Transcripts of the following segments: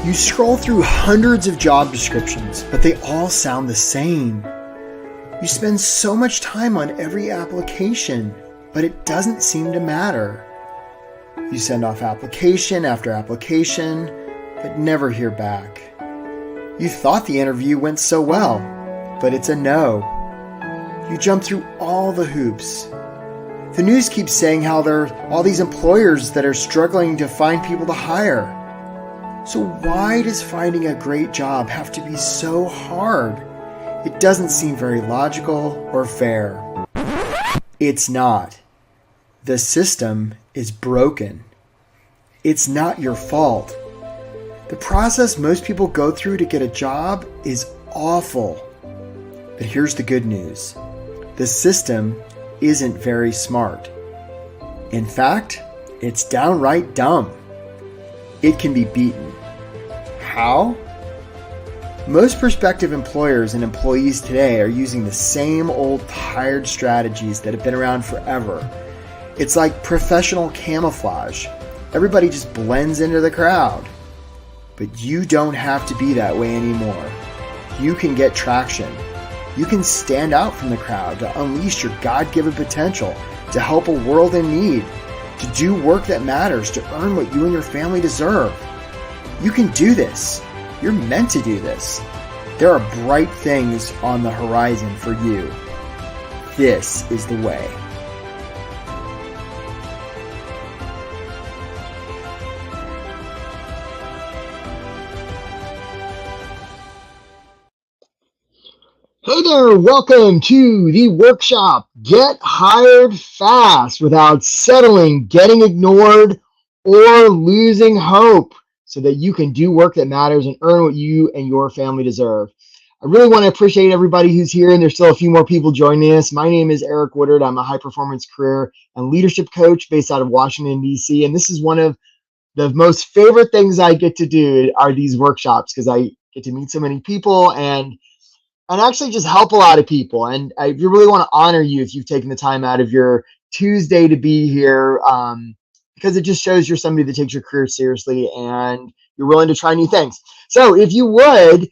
You scroll through hundreds of job descriptions, but they all sound the same. You spend so much time on every application, but it doesn't seem to matter. You send off application after application, but never hear back. You thought the interview went so well, but it's a no. You jump through all the hoops. The news keeps saying how there are all these employers that are struggling to find people to hire. So why does finding a great job have to be so hard? It doesn't seem very logical or fair. It's not. The system is broken. It's not your fault. The process most people go through to get a job is awful. But here's the good news. The system isn't very smart. In fact, it's downright dumb. It can be beaten. How? Most prospective employers and employees today are using the same old tired strategies that have been around forever. It's like professional camouflage. Everybody just blends into the crowd. But you don't have to be that way anymore. You can get traction. You can stand out from the crowd to unleash your God-given potential, to help a world in need, to do work that matters, to earn what you and your family deserve. You can do this. You're meant to do this. There are bright things on the horizon for you. This is the way. Hey there, welcome to the workshop. Get hired fast without settling, getting ignored, or losing hope, so that you can do work that matters and earn what you and your family deserve. I really want to appreciate everybody who's here, and there's still a few more people joining us. My name is Eric Woodard. I'm a high-performance career and leadership coach based out of Washington, D.C., and this is one of the most favorite things I get to do are these workshops, because I get to meet so many people and actually just help a lot of people. And I really want to honor you if you've taken the time out of your Tuesday to be here, because it just shows you're somebody that takes your career seriously and you're willing to try new things. So if you would,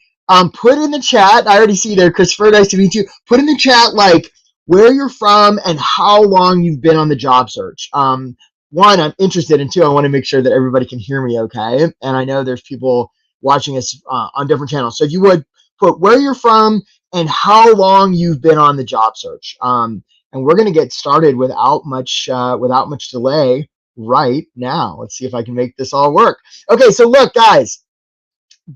put in the chat, I already see you there, Christopher, nice to meet you. Put in the chat like where you're from and how long you've been on the job search. One, I'm interested, and two, I want to make sure that everybody can hear me okay. And I know there's people watching us on different channels. So if you would, put where you're from and how long you've been on the job search. And we're going to get started without much delay right now. Let's see if I can make this all work. Okay, so look, guys,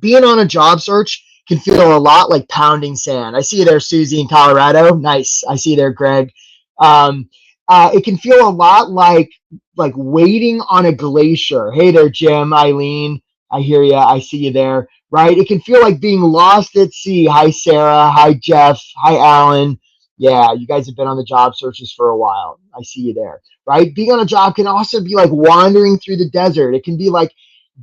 being on a job search can feel a lot like pounding sand. I see you there, Susie in Colorado. Nice. I see you there, Greg. Um, it can feel a lot like waiting on a glacier. Hey there, Jim, Eileen. I hear you. I see you there. Right? It can feel like being lost at sea. Hi, Sarah. Hi, Jeff. Hi, Alan. Yeah, you guys have been on the job searches for a while. I see you there. Right? Being on a job can also be like wandering through the desert. It can be like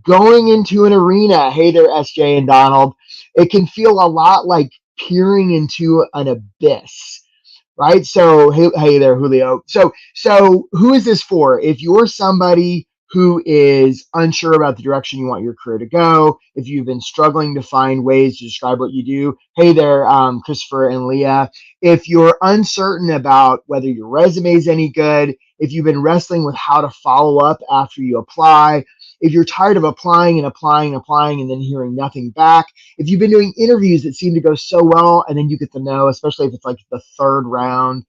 going into an arena. Hey there, SJ and Donald. It can feel a lot like peering into an abyss, right? So, hey there, Julio. So who is this for? If you're somebody who is unsure about the direction you want your career to go, if you've been struggling to find ways to describe what you do, hey there, Christopher and Leah. If you're uncertain about whether your resume is any good, if you've been wrestling with how to follow up after you apply, if you're tired of applying and applying and applying and then hearing nothing back, if you've been doing interviews that seem to go so well and then you get the no, especially if it's like the third round,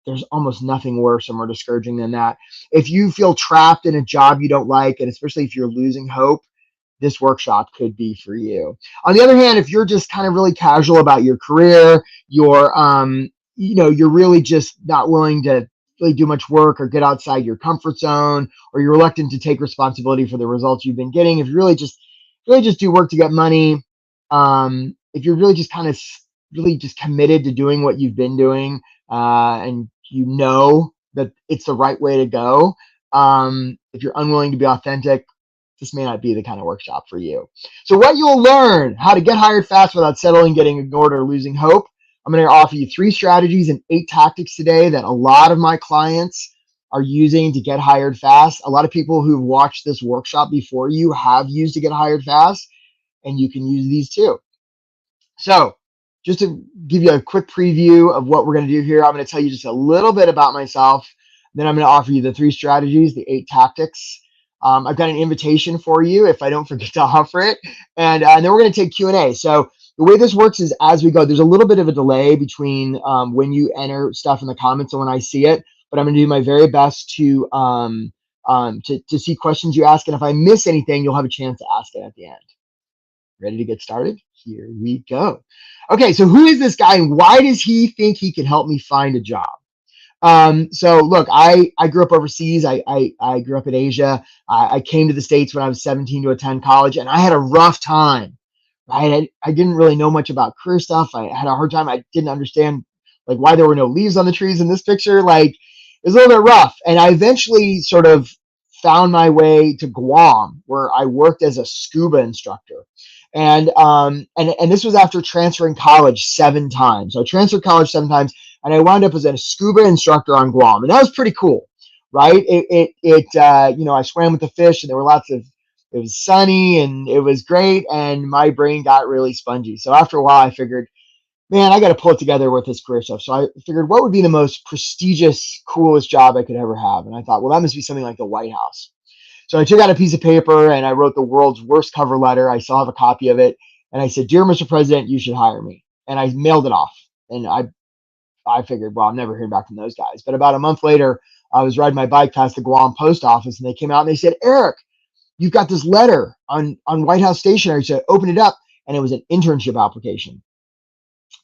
there's almost nothing worse or more discouraging than that. If you feel trapped in a job you don't like, and especially if you're losing hope, this workshop could be for you. On the other hand, if you're just kind of really casual about your career, you're really just not willing to really do much work or get outside your comfort zone, or you're reluctant to take responsibility for the results you've been getting. If you really just do work to get money, if you're really just kind of really just committed to doing what you've been doing, and you know that it's the right way to go, if you're unwilling to be authentic, this may not be the kind of workshop for you. So what you'll learn: how to get hired fast without settling, getting ignored, or losing hope. I'm going to offer you 3 strategies and 8 tactics today that a lot of my clients are using to get hired fast. A lot of people who've watched this workshop before you have used to get hired fast, and you can use these too. So just to give you a quick preview of what we're going to do here, I'm going to tell you just a little bit about myself. Then I'm going to offer you the 3 strategies, the 8 tactics. I've got an invitation for you if I don't forget to offer it. And then we're going to take Q&A. So the way this works is as we go, there's a little bit of a delay between when you enter stuff in the comments and when I see it. But I'm going to do my very best to see questions you ask. And if I miss anything, you'll have a chance to ask it at the end. Ready to get started? Here we go. Okay, so who is this guy and why does he think he can help me find a job? So look, I grew up overseas. I grew up in Asia. I came to the States when I was 17 to attend college, and I had a rough time, right? I didn't really know much about career stuff. I had a hard time. I didn't understand like why there were no leaves on the trees in this picture. Like it was a little bit rough. And I eventually sort of found my way to Guam, where I worked as a scuba instructor. And this was after transferring college 7 times. So I transferred college 7 times, and I wound up as a scuba instructor on Guam, and that was pretty cool, right? I swam with the fish, and there were it was sunny, and it was great, and my brain got really spongy. So after a while, I figured, man, I got to pull it together with this career stuff. So I figured, what would be the most prestigious, coolest job I could ever have? And I thought, well, that must be something like the White House. So I took out a piece of paper and I wrote the world's worst cover letter. I still have a copy of it. And I said, "Dear Mr. President, you should hire me." And I mailed it off. And I figured, well, I'm never hearing back from those guys. But about a month later, I was riding my bike past the Guam post office, and they came out and they said, "Eric, you've got this letter on White House stationery." So I opened it up, and it was an internship application.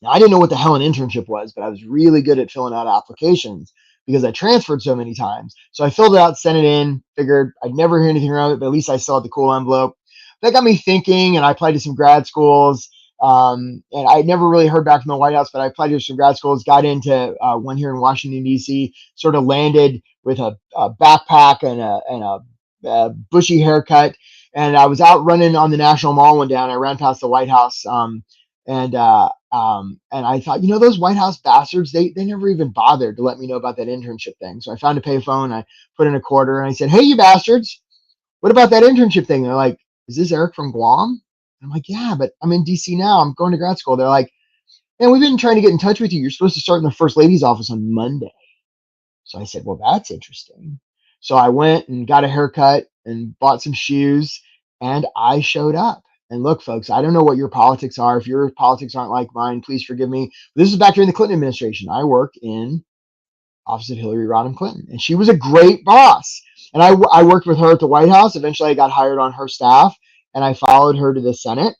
Now, I didn't know what the hell an internship was, but I was really good at filling out applications because I transferred so many times. So I filled it out, sent it in, figured I'd never hear anything around it, but at least I still had the cool envelope. That got me thinking, and I applied to some grad schools. And I never really heard back from the White House, but I applied to some grad schools, got into one here in Washington, D.C., sort of landed with a backpack and a bushy haircut. And I was out running on the National Mall one day, and I ran past the White House. And I thought, those White House bastards, they never even bothered to let me know about that internship thing. So I found a payphone, I put in a quarter, and I said, "Hey, you bastards, what about that internship thing?" They're like, "Is this Eric from Guam?" I'm like, "Yeah, but I'm in DC now. I'm going to grad school." They're like, "Man, we've been trying to get in touch with you. You're supposed to start in the First Lady's office on Monday." So I said, "Well, that's interesting." So I went and got a haircut and bought some shoes, and I showed up. And look, folks, I don't know what your politics are. If your politics aren't like mine, please forgive me. This is back during the Clinton administration. I work in office of Hillary Rodham Clinton, and she was a great boss. And I worked with her at the White House. Eventually, I got hired on her staff, and I followed her to the Senate.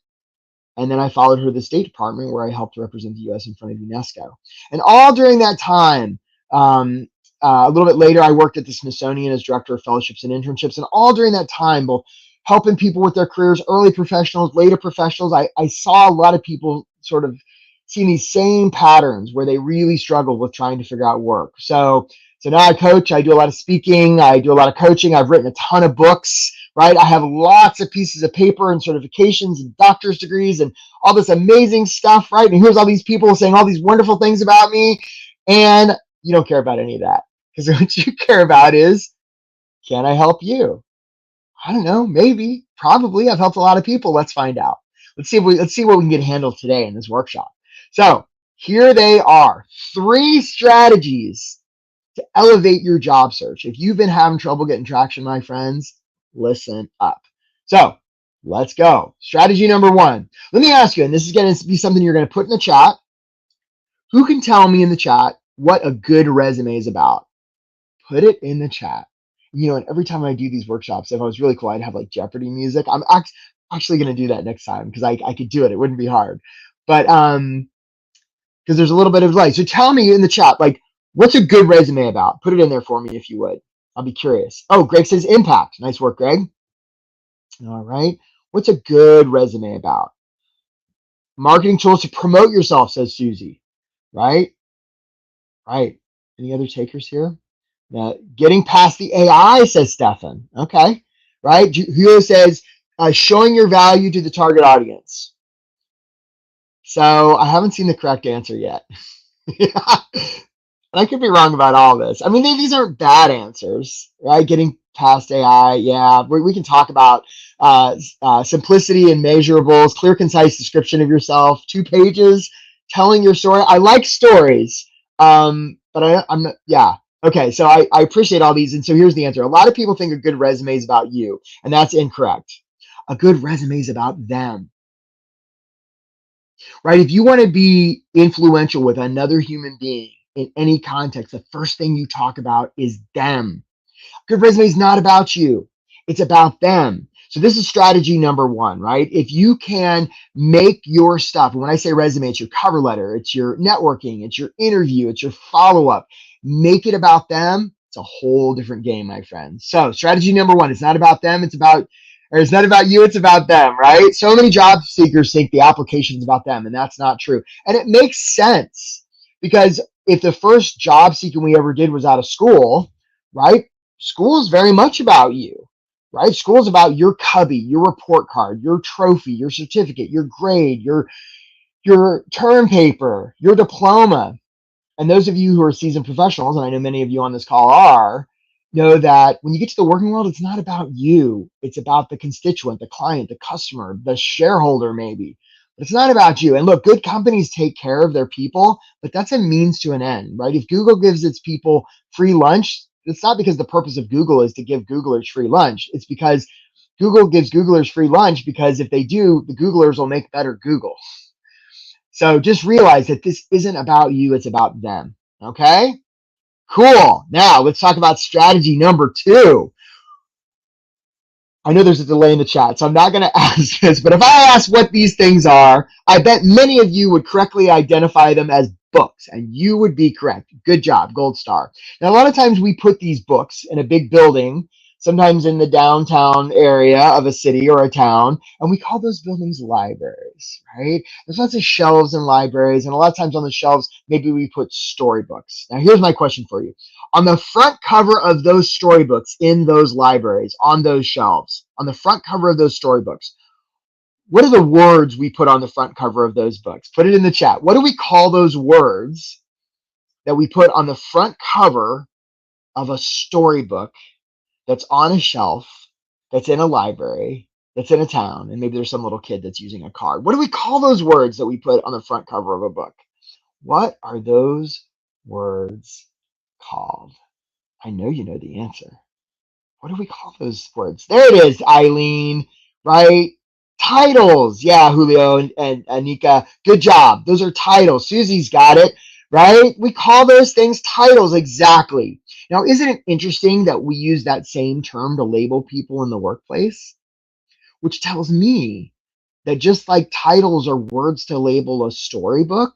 And then I followed her to the State Department, where I helped represent the U.S. in front of UNESCO. And all during that time, a little bit later, I worked at the Smithsonian as director of fellowships and internships. And all during that time, both helping people with their careers, early professionals, later professionals, I saw a lot of people sort of seeing these same patterns where they really struggled with trying to figure out work. So now I coach, I do a lot of speaking, I do a lot of coaching, I've written a ton of books, right? I have lots of pieces of paper and certifications and doctor's degrees and all this amazing stuff, right? And here's all these people saying all these wonderful things about me, and you don't care about any of that, because what you care about is, can I help you? I don't know, maybe, probably. I've helped a lot of people. Let's find out. Let's see what we can get handled today in this workshop. So here they are, 3 strategies to elevate your job search. If you've been having trouble getting traction, my friends, listen up. So let's go. Strategy number 1. Let me ask you, and this is going to be something you're going to put in the chat. Who can tell me in the chat what a good resume is about? Put it in the chat. And every time I do these workshops, if I was really cool, I'd have like Jeopardy music. I'm actually going to do that next time, because I could do it. It wouldn't be hard. But because there's a little bit of delay. So tell me in the chat, like, what's a good resume about? Put it in there for me if you would. I'll be curious. Oh, Greg says impact. Nice work, Greg. All right. What's a good resume about? Marketing tools to promote yourself, says Susie. Right? Right. Any other takers here? Getting past the AI, says Stefan. Okay. Right? Julio says showing your value to the target audience. So I haven't seen the correct answer yet. And I could be wrong about all this. I mean, these aren't bad answers, right? Getting past AI, yeah. We can talk about simplicity and measurables, clear, concise description of yourself, 2 pages, telling your story. I like stories, but I'm not, yeah. Okay, so I appreciate all these. And so here's the answer. A lot of people think a good resume is about you, and that's incorrect. A good resume is about them. Right? If you want to be influential with another human being in any context, the first thing you talk about is them. Good resume is not about you. It's about them. So this is strategy number 1, right? If you can make your stuff, and when I say resume, it's your cover letter, it's your networking, it's your interview, it's your follow-up, make it about them. It's a whole different game, my friends. So strategy number 1, it's not about them, it's not about you, it's about them, right? So many job seekers think the application is about them, and that's not true. And it makes sense, because if the first job seeking we ever did was out of school, right? School is very much about you, right? School is about your cubby, your report card, your trophy, your certificate, your grade, your term paper, your diploma. And those of you who are seasoned professionals, and I know many of you on this call are, know that when you get to the working world, it's not about you. It's about the constituent, the client, the customer, the shareholder, maybe. But it's not about you. And look, good companies take care of their people, but that's a means to an end, right? If Google gives its people free lunch, it's not because the purpose of Google is to give Googlers free lunch. It's because Google gives Googlers free lunch, because if they do, the Googlers will make better Google. So just realize that this isn't about you, it's about them. Okay? Cool. Now let's talk about strategy number 2. I know there's a delay in the chat, so I'm not going to ask this, but if I ask what these things are, I bet many of you would correctly identify them as books, and you would be correct. Good job, gold star. Now, a lot of times we put these books in a big building, sometimes in the downtown area of a city or a town, and we call those buildings libraries, right? There's lots of shelves in libraries, and a lot of times on the shelves, maybe we put storybooks. Now, here's my question for you. On the front cover of those storybooks in those libraries, on those shelves, on the front cover of those storybooks, what are the words we put on the front cover of those books? Put it in the chat. What do we call those words that we put on the front cover of a storybook that's on a shelf, that's in a library, that's in a town, and maybe there's some little kid that's using a card? What do we call those words that we put on the front cover of a book? What are those words called? I know you know the answer. What do we call those words? There it is, Eileen, right? Titles. Yeah, Julio and Anika, good job. Those are titles. Susie's got it, right? We call those things titles, exactly. Now, isn't it interesting that we use that same term to label people in the workplace? Which tells me that just like titles are words to label a storybook,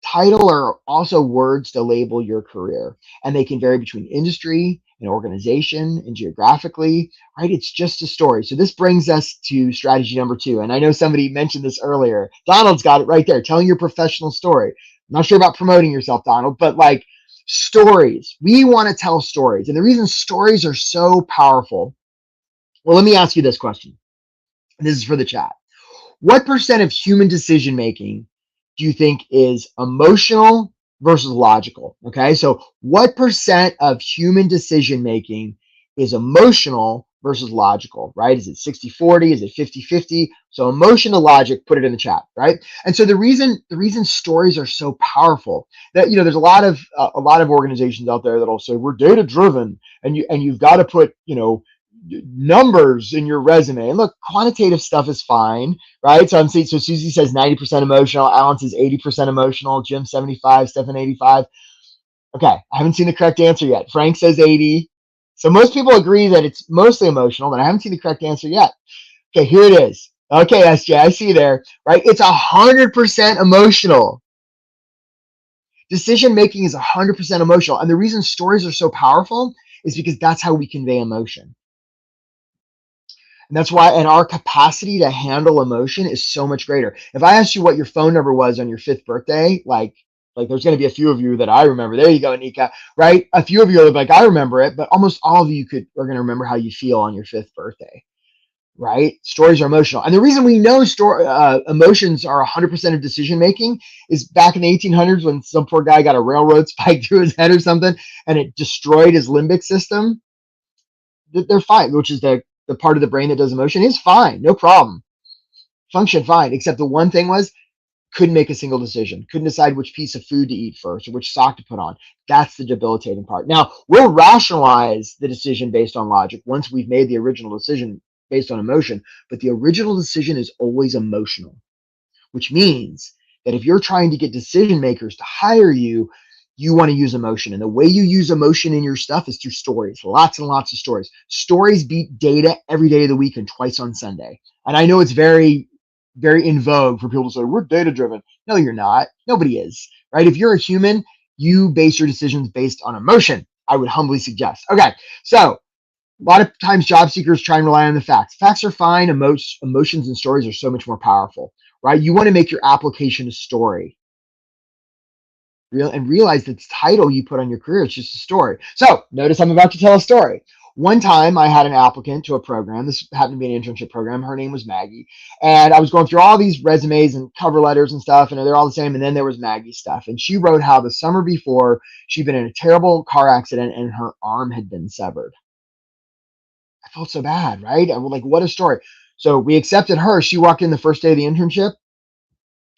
title are also words to label your career. And they can vary between industry and organization and geographically, right? It's just a story. So this brings us to strategy number 2. And I know somebody mentioned this earlier. Donald's got it right there, telling your professional story. I'm not sure about promoting yourself, Donald, but like stories. We want to tell stories. And the reason stories are so powerful, well, let me ask you this question. This is for the chat. What percent of human decision making do you think is emotional versus logical? Okay, so what percent of human decision making is emotional versus logical, right? Is it 60-40? Is it 50-50? So emotion to logic, put it in the chat, right? And so the reason stories are so powerful, that there's a lot of organizations out there that'll say we're data driven, and you've got to put numbers in your resume. And look, quantitative stuff is fine, right? So Susie says 90% emotional, Alan says 80% emotional, Jim 75, Stefan 85. Okay, I haven't seen the correct answer yet. Frank says 80. So most people agree that it's mostly emotional, but I haven't seen the correct answer yet. Okay, here it is. Okay, SJ, I see you there, right? It's 100% emotional. Decision making is 100% emotional. And the reason stories are so powerful is because that's how we convey emotion. And that's why, and our capacity to handle emotion is so much greater. If I asked you what your phone number was on your 5th birthday, like there's going to be a few of you that I remember. There you go, Anika, right? A few of you are like, I remember it, but almost all of you are going to remember how you feel on your 5th birthday, right? Stories are emotional. And the reason we know emotions are 100% of decision making is back in the 1800s when some poor guy got a railroad spike through his head or something and it destroyed his limbic system. They're fine, which is the part of the brain that does emotion, is fine, no problem, function fine, except the one thing was couldn't make a single decision, couldn't decide which piece of food to eat first or which sock to put on. That's the debilitating part. Now, we'll rationalize the decision based on logic once we've made the original decision based on emotion, but the original decision is always emotional, which means that if you're trying to get decision makers to hire you, you want to use emotion. And the way you use emotion in your stuff is through stories, lots and lots of stories. Stories beat data every day of the week and twice on Sunday. And I know it's very, very in vogue for people to say, we're data driven. No, you're not. Nobody is, right? If you're a human, you base your decisions based on emotion, I would humbly suggest. Okay, so a lot of times job seekers try and rely on the facts. Facts are fine. Emotions and stories are so much more powerful, right? You want to make your application a story. And realize that the title you put on your career is just a story. So notice I'm about to tell a story. One time I had an applicant to a program. This happened to be an internship program. Her name was Maggie. And I was going through all these resumes and cover letters and stuff, and they're all the same. And then there was Maggie's stuff. And she wrote how the summer before she'd been in a terrible car accident and her arm had been severed. I felt so bad, right? I was like, what a story. So we accepted her. She walked in the first day of the internship,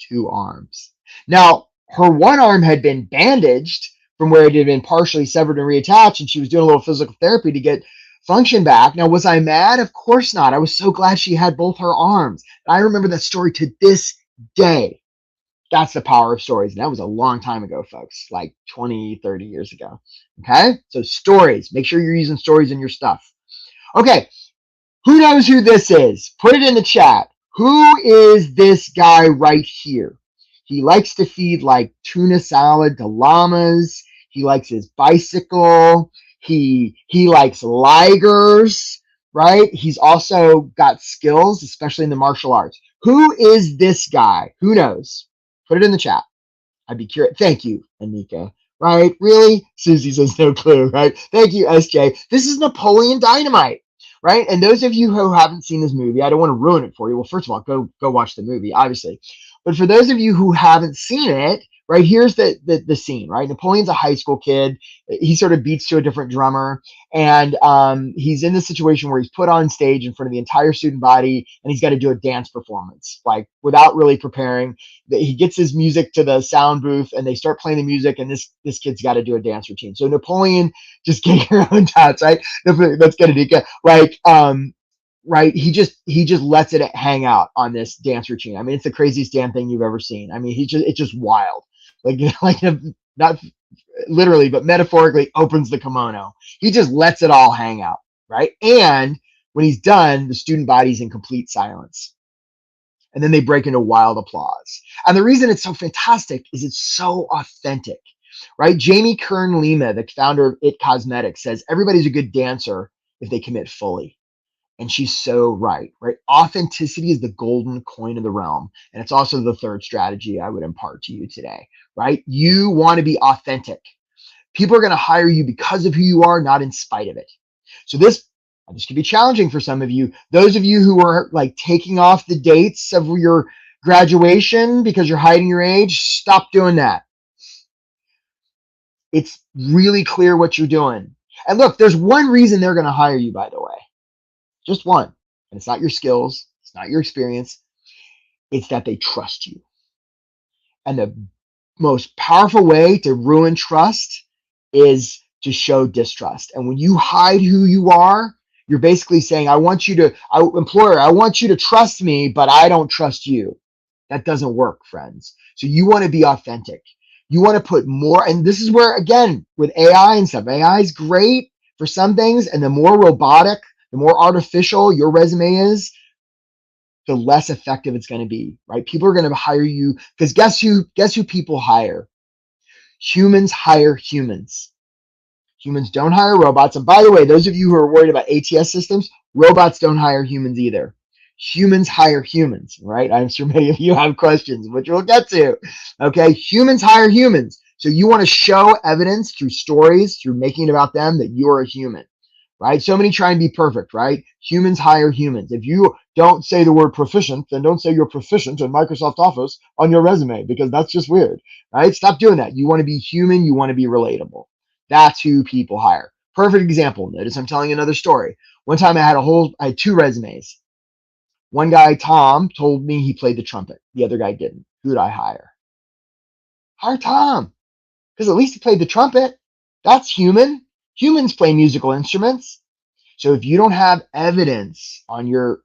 2 arms. Now, her one arm had been bandaged from where it had been partially severed and reattached, and she was doing a little physical therapy to get function back. Now, was I mad? Of course not. I was so glad she had both her arms. And I remember that story to this day. That's the power of stories. And that was a long time ago, folks, like 20, 30 years ago. Okay? So stories. Make sure you're using stories in your stuff. Okay. Who knows who this is? Put it in the chat. Who is this guy right here? He likes to feed like tuna salad to llamas. He likes his bicycle. He likes ligers, right? He's also got skills, especially in the martial arts. Who is this guy? Who knows? Put it in the chat. I'd be curious. Thank you, Anika. Right? Really? Susie says no clue, right? Thank you, SJ. This is Napoleon Dynamite, right? And those of you who haven't seen this movie, I don't want to ruin it for you. Well, first of all, go watch the movie, obviously. But for those of you who haven't seen it, right, here's the scene, right? Napoleon's a high school kid. He sort of beats to a different drummer. And he's in this situation where he's put on stage in front of the entire student body, and he's got to do a dance performance, like without really preparing. He gets his music to the sound booth, and they start playing the music, and this kid's got to do a dance routine. So Napoleon, just get your own thoughts, right? Let's get it. Like, right? He just lets it hang out on this dance routine. I mean, it's the craziest damn thing you've ever seen. I mean, it's just wild. Like, like not literally, but metaphorically opens the kimono. He just lets it all hang out, right? And when he's done, the student body's in complete silence. And then they break into wild applause. And the reason it's so fantastic is it's so authentic, right? Jamie Kern Lima, the founder of It Cosmetics, says everybody's a good dancer if they commit fully. And she's so right, right? Authenticity is the golden coin of the realm. And it's also the third strategy I would impart to you today, right? You want to be authentic. People are going to hire you because of who you are, not in spite of it. So this could be challenging for some of you. Those of you who are like taking off the dates of your graduation because you're hiding your age, stop doing that. It's really clear what you're doing. And look, there's one reason they're going to hire you, by the way. Just one. And it's not your skills, it's not your experience, it's that they trust you. And the most powerful way to ruin trust is to show distrust. And when you hide who you are, you're basically saying, employer, I want you to trust me, but I don't trust you. That doesn't work, friends. So you want to be authentic. You want to put more, and this is where, again, with AI and stuff, AI is great for some things, and the more robotic, the more artificial your resume is, the less effective it's going to be, right? People are going to hire you because guess who people hire? Humans hire humans. Humans don't hire robots. And by the way, those of you who are worried about ATS systems, robots don't hire humans either. Humans hire humans, right? I'm sure many of you have questions, which we'll get to. Okay, humans hire humans. So you want to show evidence through stories, through making it about them, that you're a human, right? So many try and be perfect, right? Humans hire humans. If you don't say the word proficient, then don't say you're proficient in Microsoft Office on your resume, because that's just weird, right? Stop doing that. You want to be human. You want to be relatable. That's who people hire. Perfect example. Notice I'm telling you another story. One time I had two resumes. One guy, Tom, told me he played the trumpet. The other guy didn't. Who did I hire? Hire Tom, because at least he played the trumpet. That's human. Humans play musical instruments. So if you don't have evidence on your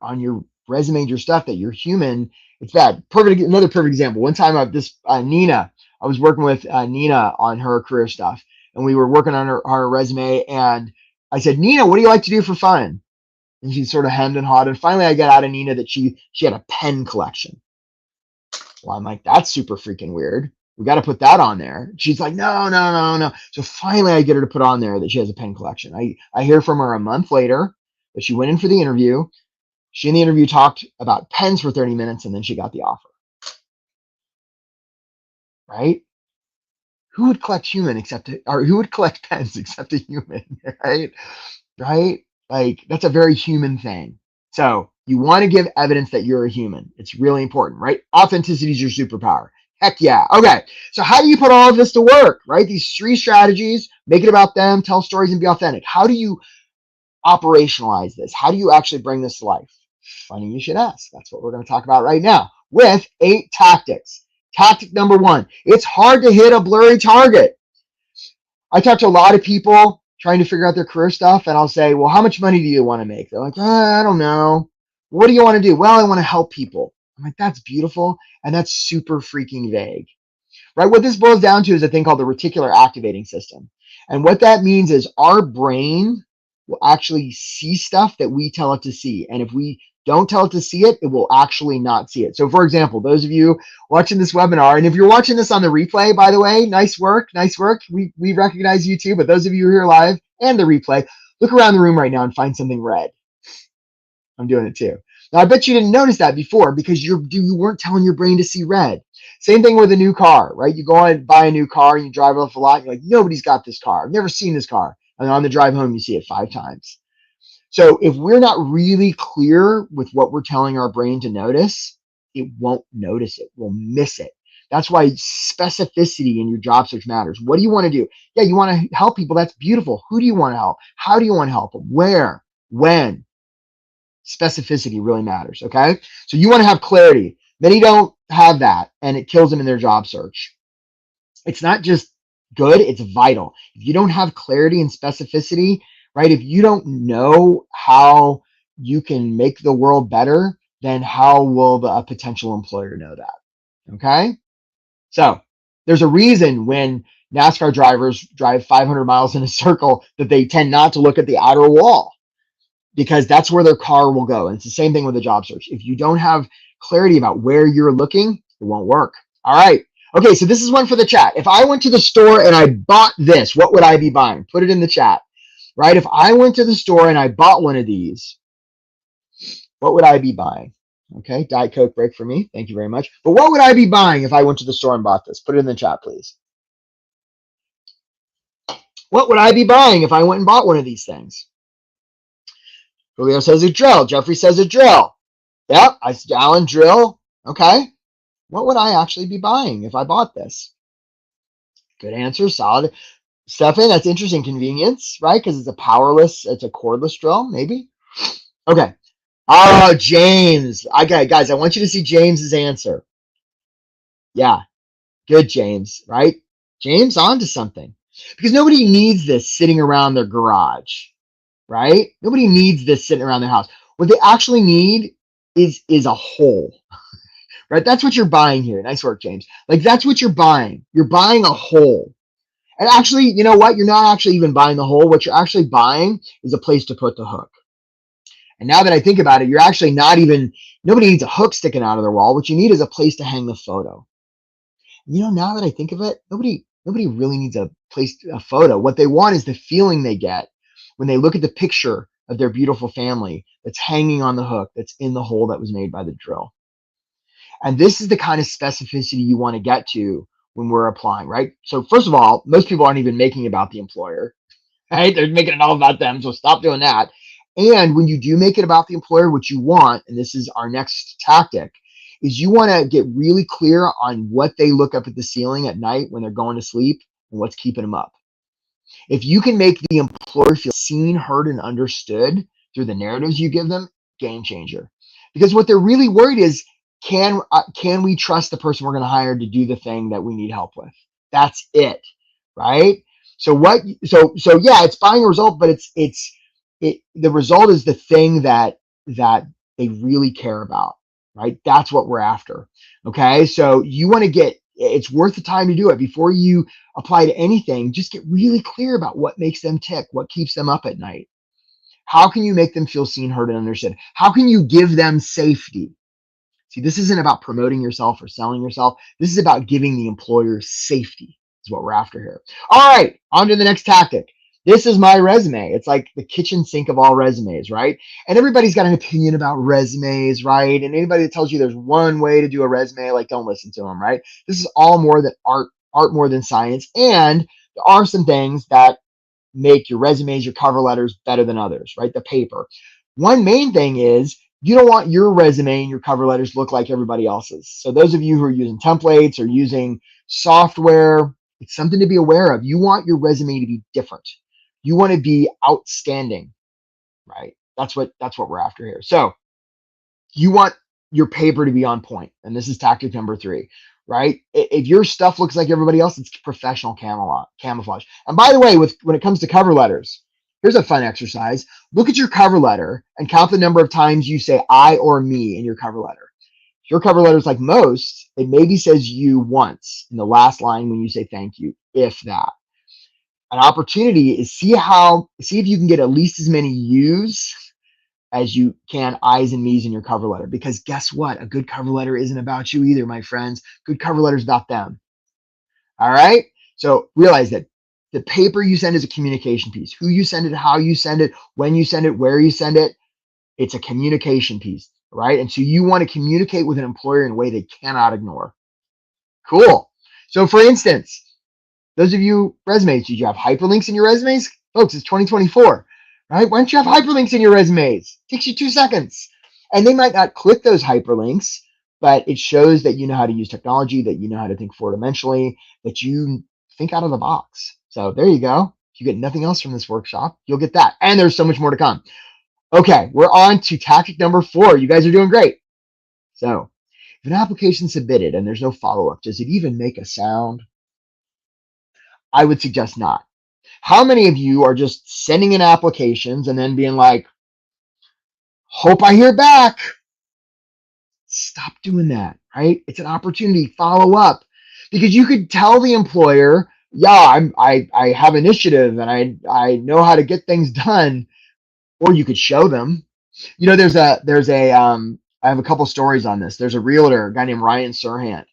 resume and your stuff that you're human, it's bad. Another perfect example. One time, Nina, I was working with Nina on her career stuff, and we were working on her resume. And I said, Nina, what do you like to do for fun? And she sort of hemmed and hawed. And finally, I got out of Nina that she had a pen collection. Well, I'm like, that's super freaking weird. We got to put that on there. She's like, no. So finally, I get her to put on there that she has a pen collection. I hear from her a month later that she went in for the interview. She in the interview talked about pens for 30 minutes, and then she got the offer. Right? Who would collect who would collect pens except a human? Right? Right? Like, that's a very human thing. So you want to give evidence that you're a human. It's really important, right? Authenticity is your superpower. Heck yeah. Okay. So how do you put all of this to work, right? These three strategies: make it about them, tell stories, and be authentic. How do you operationalize this? How do you actually bring this to life? Funny you should ask. That's what we're going to talk about right now with 8 tactics. Tactic number 1, it's hard to hit a blurry target. I talk to a lot of people trying to figure out their career stuff, and I'll say, well, how much money do you want to make? They're like, I don't know. What do you want to do? Well, I want to help people. I'm like, that's beautiful, and that's super freaking vague, right? What this boils down to is a thing called the reticular activating system. And what that means is our brain will actually see stuff that we tell it to see. And if we don't tell it to see it, it will actually not see it. So for example, those of you watching this webinar, and if you're watching this on the replay, by the way, nice work. We recognize you too, but those of you who are here live and the replay, look around the room right now and find something red. I'm doing it too. Now, I bet you didn't notice that before because you weren't telling your brain to see red. Same thing with a new car, right? You go and buy a new car and you drive off a lot. You're like, nobody's got this car. I've never seen this car. And on the drive home, you see it 5 times. So if we're not really clear with what we're telling our brain to notice, it won't notice it. We'll miss it. That's why specificity in your job search matters. What do you want to do? Yeah, you want to help people. That's beautiful. Who do you want to help? How do you want to help them? Where? When? Specificity really matters, okay? So you want to have clarity. Many don't have that, and it kills them in their job search. It's not just good, it's vital. If you don't have clarity and specificity, right? If you don't know how you can make the world better, then how will a potential employer know that? Okay. So there's a reason when NASCAR drivers drive 500 miles in a circle that they tend not to look at the outer wall, because that's where their car will go. And it's the same thing with a job search. If you don't have clarity about where you're looking, it won't work. All right. Okay, so this is one for the chat. If I went to the store and I bought this, what would I be buying? Put it in the chat, right? If I went to the store and I bought one of these, what would I be buying? Okay, Diet Coke break for me. Thank you very much. But what would I be buying if I went to the store and bought this? Put it in the chat, please. What would I be buying if I went and bought one of these things? Julio says a drill. Jeffrey says a drill. Yep, Alan, drill. Okay. What would I actually be buying if I bought this? Good answer. Solid. Stefan, that's interesting. Convenience, right? Because it's a cordless drill, maybe. Okay. Oh, James. Okay, guys, I want you to see James's answer. Yeah. Good, James, right? James, on to something. Because nobody needs this sitting around their garage, right? Nobody needs this sitting around their house. What they actually need is a hole, right? That's what you're buying here. Nice work, James. Like, that's what you're buying. You're buying a hole. And actually, you know what? You're not actually even buying the hole. What you're actually buying is a place to put the hook. And now that I think about it, you're actually nobody needs a hook sticking out of their wall. What you need is a place to hang the photo. You know, now that I think of it, nobody really needs a photo. What they want is the feeling they get when they look at the picture of their beautiful family that's hanging on the hook, that's in the hole that was made by the drill. And this is the kind of specificity you want to get to when we're applying, right? So first of all, most people aren't even making it about the employer, right? They're making it all about them. So stop doing that. And when you do make it about the employer, what you want, and this is our next tactic, is you want to get really clear on what they look up at the ceiling at night when they're going to sleep and what's keeping them up. If you can make the employer feel seen, heard, and understood through the narratives you give them, game changer. Because what they're really worried is, can we trust the person we're going to hire to do the thing that we need help with? That's it, right? So yeah, it's buying a result, but the result is the thing that they really care about, right? That's what we're after. Okay, so you want to it's worth the time to do it before you apply to anything. Just get really clear about what makes them tick, what keeps them up at night. How can you make them feel seen, heard, and understood? How can you give them safety? See, this isn't about promoting yourself or selling yourself. This is about giving the employer safety, is what we're after here. All right, on to the next tactic. This is my resume. It's like the kitchen sink of all resumes, right? And everybody's got an opinion about resumes, right? And anybody that tells you there's one way to do a resume, like, don't listen to them, right? This is all more than art more than science. And there are some things that make your resumes, your cover letters better than others, right? The paper. One main thing is you don't want your resume and your cover letters look like everybody else's. So those of you who are using templates or using software, it's something to be aware of. You want your resume to be different. You want to be outstanding, right? That's what we're after here. So you want your paper to be on point. And this is tactic number 3, right? If your stuff looks like everybody else, it's professional camouflage. And by the way, when it comes to cover letters, here's a fun exercise. Look at your cover letter and count the number of times you say I or me in your cover letter. If your cover letter is like most, it maybe says you once in the last line when you say thank you, if that. An opportunity is see if you can get at least as many yous as you can I's and me's in your cover letter. Because guess what? A good cover letter isn't about you either, my friends. Good cover letter is about them. All right? So realize that the paper you send is a communication piece. Who you send it, how you send it, when you send it, where you send it. It's a communication piece, right? And so you want to communicate with an employer in a way they cannot ignore. Cool. So for instance, those of you resumes, did you have hyperlinks in your resumes? Folks, it's 2024, right? Why don't you have hyperlinks in your resumes? It takes you 2 seconds. And they might not click those hyperlinks, but it shows that you know how to use technology, that you know how to think 4-dimensionally, that you think out of the box. So there you go. If you get nothing else from this workshop, you'll get that. And there's so much more to come. Okay, we're on to tactic number 4. You guys are doing great. So if an application is submitted and there's no follow-up, does it even make a sound? I would suggest not. How many of you are just sending in applications and then being like, Hope I hear back. Stop doing that, right? It's an opportunity. Follow up, because you could tell the employer, yeah, I have initiative and I know how to get things done, or you could show them. I have a couple stories on this. There's a realtor, a guy named Ryan Serhant,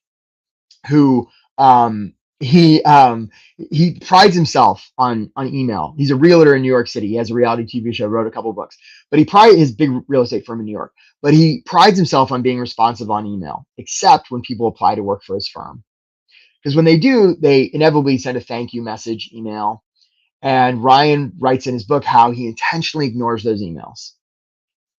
who um, he um, he prides himself on email. He's a realtor in New York City. He has a reality TV show, wrote a couple of books, but his big real estate firm in New York. But he prides himself on being responsive on email, except when people apply to work for his firm. Because when they do, they inevitably send a thank you message email. And Ryan writes in his book how he intentionally ignores those emails.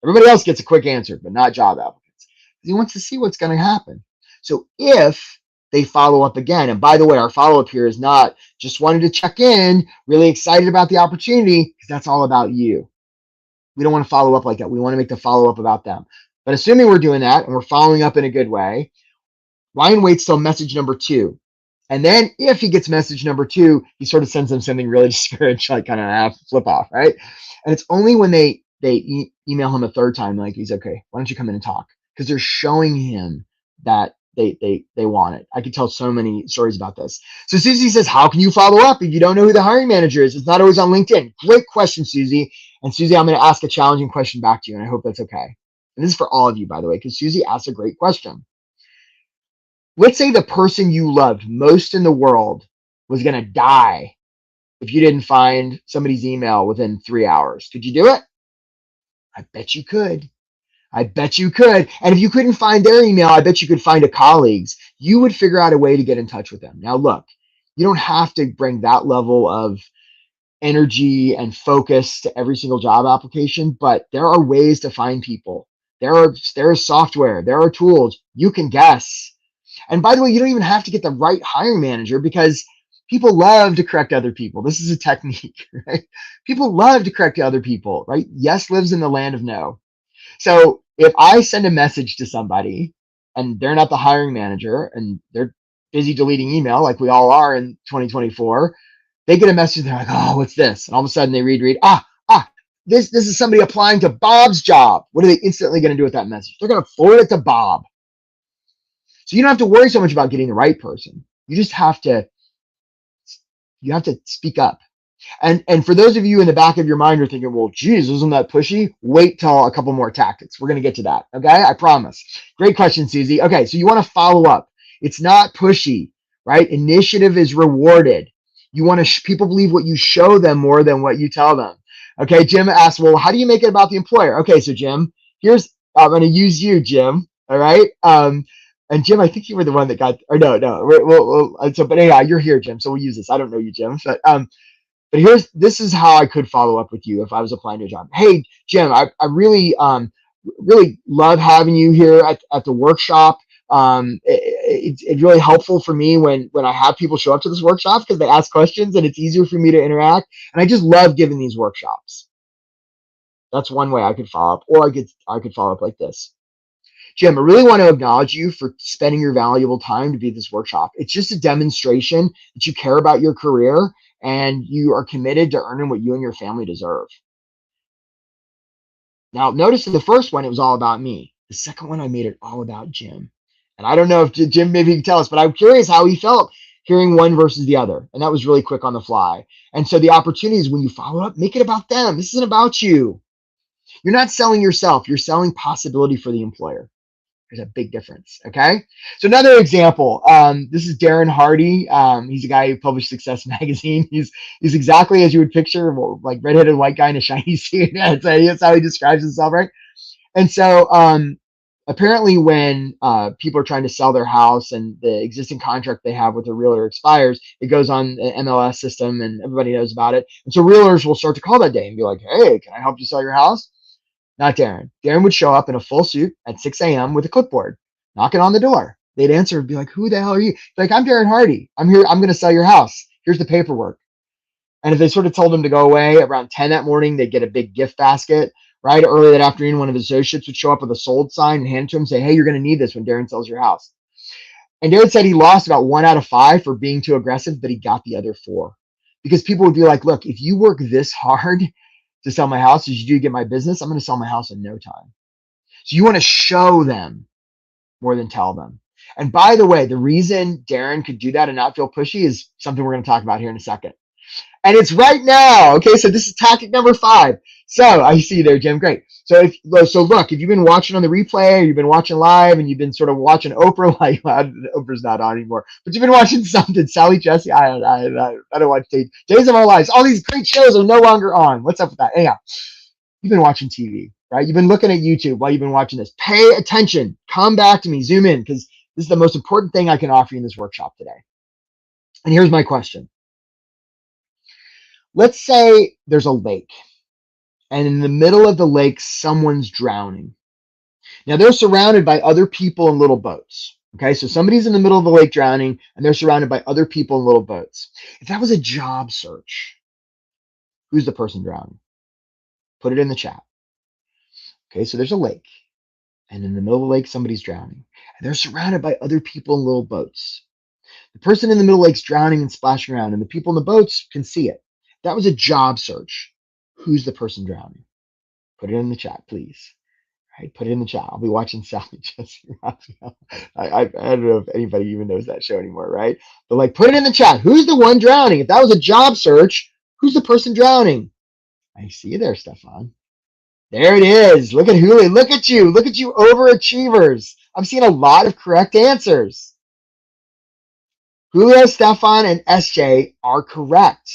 Everybody else gets a quick answer, but not job applicants. He wants to see what's going to happen. So if they follow up again, and by the way, our follow up here is not just wanting to check in, really excited about the opportunity, because that's all about you. We don't want to follow up like that. We want to make the follow up about them. But assuming we're doing that and we're following up in a good way, Ryan waits till message number 2. And then if he gets message number 2, he sort of sends them something really disparaging, like kind of a flip off, right? And it's only when they email him a third time, like, he's okay, why don't you come in and talk? Because they're showing him that they want it. I could tell so many stories about this. So Susie says, how can you follow up if you don't know who the hiring manager is? It's not always on LinkedIn. Great question, Susie. And Susie, I'm going to ask a challenging question back to you, and I hope that's okay. And this is for all of you, by the way, because Susie asked a great question. Let's say the person you loved most in the world was going to die if you didn't find somebody's email within 3 hours. Could you do it? I bet you could. I bet you could. And if you couldn't find their email, I bet you could find a colleague's. You would figure out a way to get in touch with them. Now, look, you don't have to bring that level of energy and focus to every single job application, but there are ways to find people. There is software. There are tools. You can guess. And by the way, you don't even have to get the right hiring manager, because people love to correct other people. This is a technique, right? People love to correct other people, right? Yes lives in the land of no. So if I send a message to somebody and they're not the hiring manager and they're busy deleting email like we all are in 2024, they get a message, they're like, oh, what's this? And all of a sudden they read, this is somebody applying to Bob's job. What are they instantly going to do with that message? They're going to forward it to Bob. So you don't have to worry so much about getting the right person. You just have to speak up. And for those of you in the back of your mind are thinking, well, geez, isn't that pushy? Wait till a couple more tactics. We're going to get to that. Okay. I promise. Great question, Susie. Okay. So you want to follow up. It's not pushy, right? Initiative is rewarded. You want to people believe what you show them more than what you tell them. Okay. Jim asked, well, how do you make it about the employer? Okay. So Jim, I'm going to use you, Jim. All right. And Jim, I think you were the one that got, or no. But anyhow, you're here, Jim. So we'll use this. I don't know you, Jim, but this is how I could follow up with you if I was applying to a job. Hey, Jim, I really love having you here at the workshop. It's really helpful for me when I have people show up to this workshop, because they ask questions and it's easier for me to interact. And I just love giving these workshops. That's one way I could follow up, or I could follow up like this. Jim, I really want to acknowledge you for spending your valuable time to be at this workshop. It's just a demonstration that you care about your career and you are committed to earning what you and your family deserve. Now, notice in the first one, it was all about me. The second one, I made it all about Jim. And I don't know if Jim maybe can tell us, but I'm curious how he felt hearing one versus the other. And that was really quick on the fly. And so the opportunity is, when you follow up, make it about them. This isn't about you. You're not selling yourself. You're selling possibility for the employer. There's a big difference. Okay. So another example, this is Darren Hardy. He's a guy who published Success Magazine. He's exactly as you would picture, like redheaded white guy in a shiny suit. That's how he describes himself, right? And so apparently when people are trying to sell their house and the existing contract they have with a realtor expires, it goes on the MLS system and everybody knows about it. And so realtors will start to call that day and be like, hey, can I help you sell your house? Not Darren. Darren would show up in a full suit at 6 a.m. with a clipboard, knocking on the door. They'd answer and be like, who the hell are you? Like, I'm Darren Hardy. I'm here. I'm going to sell your house. Here's the paperwork. And if they sort of told him to go away around 10 that morning, they'd get a big gift basket. Right early that afternoon, one of his associates would show up with a sold sign and hand it to him and say, hey, you're going to need this when Darren sells your house. And Darren said he lost about 1 out of 5 for being too aggressive, but he got the other 4. Because people would be like, look, if you work this hard, to sell my house as you do to get my business. I'm going to sell my house in no time. So you want to show them more than tell them. And by the way, the reason Darren could do that and not feel pushy is something we're going to talk about here in a second. And it's right now. Okay, so this is tactic number 5. So I see you there, Jim. Great. So look, if you've been watching on the replay or you've been watching live and you've been sort of watching Oprah, like Oprah's not on anymore, but you've been watching something, Sally Jesse, I don't watch Days of Our Lives. All these great shows are no longer on. What's up with that? Anyhow, you've been watching TV, right? You've been looking at YouTube while you've been watching this. Pay attention. Come back to me. Zoom in, because this is the most important thing I can offer you in this workshop today. And here's my question. Let's say there's a lake, and in the middle of the lake, someone's drowning. Now, they're surrounded by other people in little boats. Okay, so somebody's in the middle of the lake drowning, and they're surrounded by other people in little boats. If that was a job search, who's the person drowning? Put it in the chat. Okay, so there's a lake, and in the middle of the lake, somebody's drowning, and they're surrounded by other people in little boats. The person in the middle of the lake's drowning and splashing around, and the people in the boats can see it. That was a job search. Who's the person drowning? Put it in the chat, please. All right, put it in the chat. I'll be watching Sally Jesse Raphael. I don't know if anybody even knows that show anymore, right? But like, put it in the chat. Who's the one drowning? If that was a job search, who's the person drowning? I see you there, Stefan. There it is. Look at Julie. Look at you. Look at you, overachievers. I'm seeing a lot of correct answers. Julio, Stefan, and SJ are correct.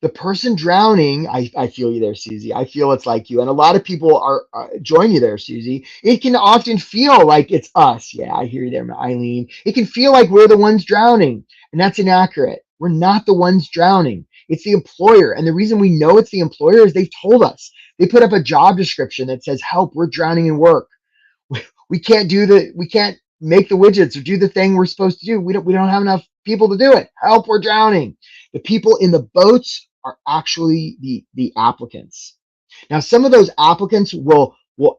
The person drowning, I feel you there, Susie. I feel it's like you. And a lot of people are join you there, Susie. It can often feel like it's us. Yeah, I hear you there, Eileen. It can feel like we're the ones drowning. And that's inaccurate. We're not the ones drowning. It's the employer. And the reason we know it's the employer is they've told us. They put up a job description that says, help, we're drowning in work. We can't make the widgets or do the thing we're supposed to do. We don't have enough people to do it. Help, we're drowning. The people in the boats are actually the applicants. Now, some of those applicants will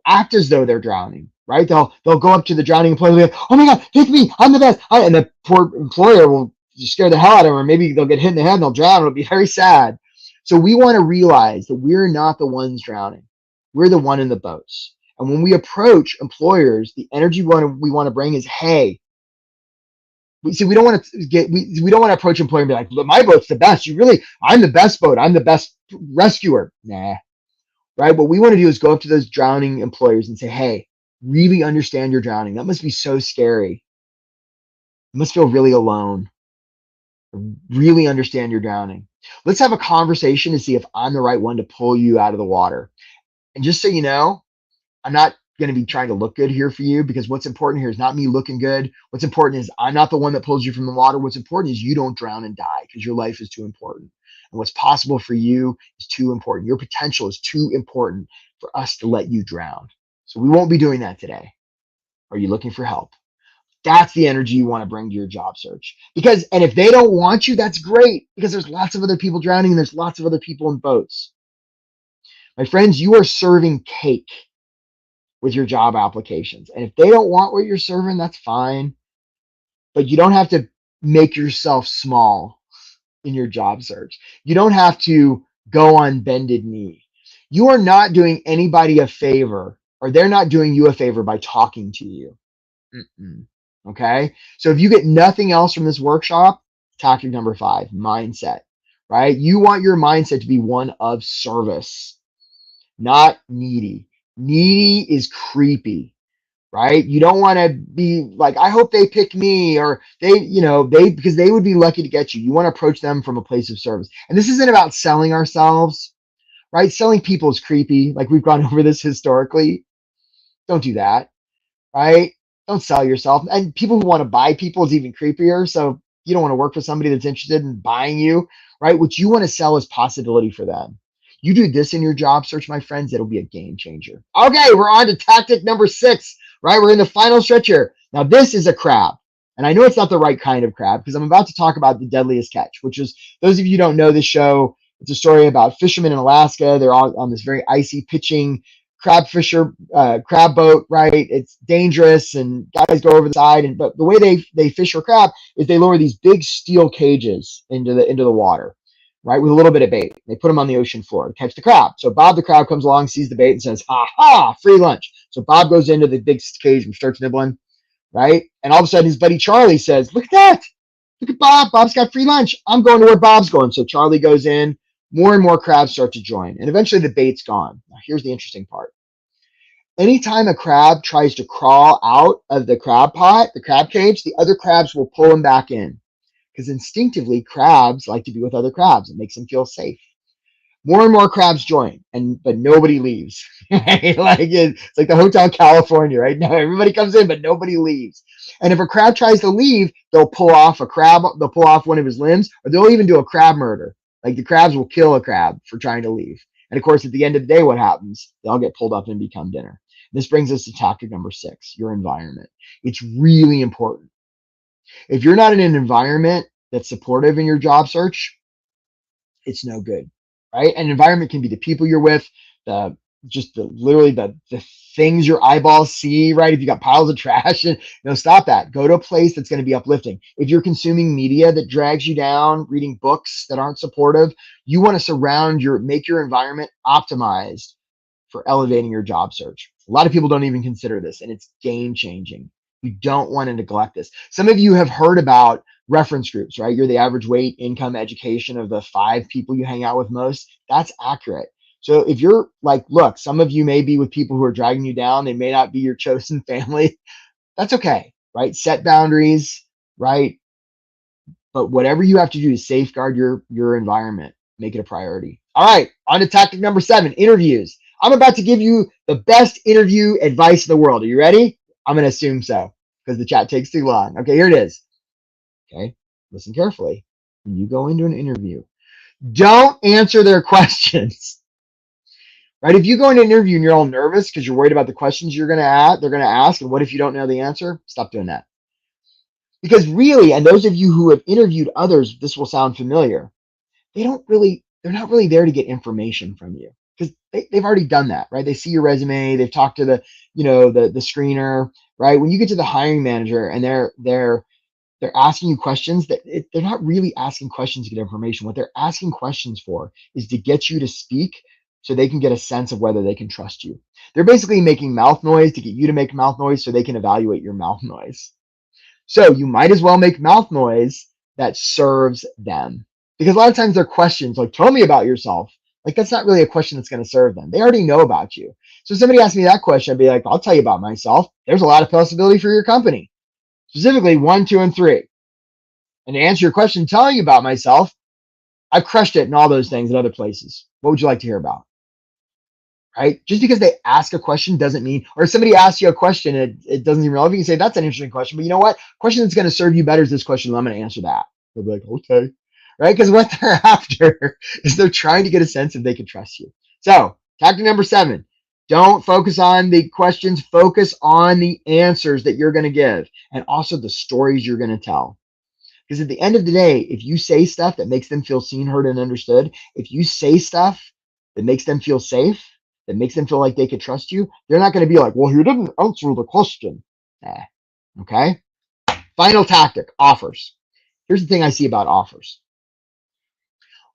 act as though they're drowning, right? They'll go up to the drowning employee and be like, oh my God, take me, I'm the best. And the poor employer will scare the hell out of them, or maybe they'll get hit in the head and they'll drown. It'll be very sad. So we want to realize that we're not the ones drowning. We're the one in the boats. And when we approach employers, the energy we want to bring is, hey, we don't want to approach employer and be like, look, my boat's the best. I'm the best boat. I'm the best rescuer. Nah, right? What we want to do is go up to those drowning employers and say, hey, really understand you're drowning. That must be so scary. You must feel really alone. Really understand you're drowning. Let's have a conversation to see if I'm the right one to pull you out of the water. And just so you know, I'm not going to be trying to look good here for you, because what's important here is not me looking good. What's important is I'm not the one that pulls you from the water. What's important is you don't drown and die, because your life is too important. And what's possible for you is too important. Your potential is too important for us to let you drown. So we won't be doing that today. Are you looking for help? That's the energy you want to bring to your job search. And if they don't want you, that's great, because there's lots of other people drowning and there's lots of other people in boats. My friends, you are serving cake with your job applications. And if they don't want what you're serving, that's fine. But you don't have to make yourself small in your job search. You don't have to go on bended knee. You are not doing anybody a favor, or they're not doing you a favor by talking to you. Okay? So if you get nothing else from this workshop, tactic number 5, mindset, right? You want your mindset to be one of service, not needy. Needy is creepy, right? You don't want to be like, I hope they pick me, or because they would be lucky to get you. You want to approach them from a place of service. And this isn't about selling ourselves, right? Selling people is creepy. Like, we've gone over this historically. Don't do that, right? Don't sell yourself. And people who want to buy people is even creepier. So you don't want to work for somebody that's interested in buying you, right? What you want to sell is possibility for them. You do this in your job search, my friends, it'll be a game changer. Okay, we're on to tactic number 6, right? We're in the final stretch here. Now, this is a crab. And I know it's not the right kind of crab, because I'm about to talk about The Deadliest Catch, which is, those of you who don't know this show, it's a story about fishermen in Alaska. They're all on this very icy pitching crab boat, right? It's dangerous, and guys go over the side. But the way they fish for crab is they lower these big steel cages into the water. right, with a little bit of bait. They put them on the ocean floor to catch the crab. So Bob the crab comes along, sees the bait, and says, "Ha ha, free lunch." So Bob goes into the big cage and starts nibbling, right? And all of a sudden, his buddy Charlie says, "Look at that! Look at Bob. Bob's got free lunch. I'm going to where Bob's going." So Charlie goes in. More and more crabs start to join, and eventually the bait's gone. Now, here's the interesting part. Anytime a crab tries to crawl out of the crab pot, the crab cage, the other crabs will pull him back in because instinctively crabs like to be with other crabs. It makes them feel safe. More and more crabs join, but nobody leaves. Like it's like the Hotel California, right? Now everybody comes in, but nobody leaves. And if a crab tries to leave, they'll pull off one of his limbs, or they'll even do a crab murder. Like the crabs will kill a crab for trying to leave. And of course, at the end of the day, what happens? They all get pulled up and become dinner. This brings us to tactic number 6, your environment. It's really important. If you're not in an environment that's supportive in your job search, it's no good, right? An environment can be the people you're with, literally the things your eyeballs see, right? If you got piles of trash, and stop that. Go to a place that's going to be uplifting. If you're consuming media that drags you down, reading books that aren't supportive, you want to make your environment optimized for elevating your job search. A lot of people don't even consider this, and it's game changing. You don't want to neglect this. Some of you have heard about reference groups, right? You're the average weight, income, education of the 5 people you hang out with most. That's accurate. So if you're like, look, some of you may be with people who are dragging you down. They may not be your chosen family. That's okay, right? Set boundaries, right? But whatever you have to do to safeguard your environment, make it a priority. All right, on to tactic number 7, interviews. I'm about to give you the best interview advice in the world. Are you ready? I'm going to assume so because the chat takes too long. Okay, here it is. Okay, listen carefully. When you go into an interview, don't answer their questions. Right? If you go into an interview and you're all nervous because you're worried about the questions they're going to ask, and what if you don't know the answer? Stop doing that. Because really, and those of you who have interviewed others, this will sound familiar. They're not really there to get information from you because they've already done that, right? They see your resume, they've talked to the screener, right? When you get to the hiring manager and they're asking you questions, they're not really asking questions to get information. What they're asking questions for is to get you to speak so they can get a sense of whether they can trust you. They're basically making mouth noise to get you to make mouth noise so they can evaluate your mouth noise. So you might as well make mouth noise that serves them. Because a lot of times they're questions like, tell me about yourself. Like that's not really a question that's going to serve them. They already know about you. So if somebody asked me that question, I'd be like, I'll tell you about myself. There's a lot of possibility for your company. Specifically 1, 2, and 3. And to answer your question, telling you about myself, I've crushed it in all those things in other places. What would you like to hear about? Right? Just because they ask a question doesn't mean, or if somebody asks you a question, it doesn't even relevant. You can say, that's an interesting question, but you know what? Question that's going to serve you better is this question. I'm going to answer that. They'll be like, okay. Right? Because what they're after is they're trying to get a sense if they can trust you. So tactic number 7, don't focus on the questions, focus on the answers that you're going to give and also the stories you're going to tell. Because at the end of the day, if you say stuff that makes them feel seen, heard, and understood, if you say stuff that makes them feel safe, that makes them feel like they could trust you, they're not going to be like, well, you didn't answer the question. Okay? Final tactic, offers. Here's the thing I see about offers.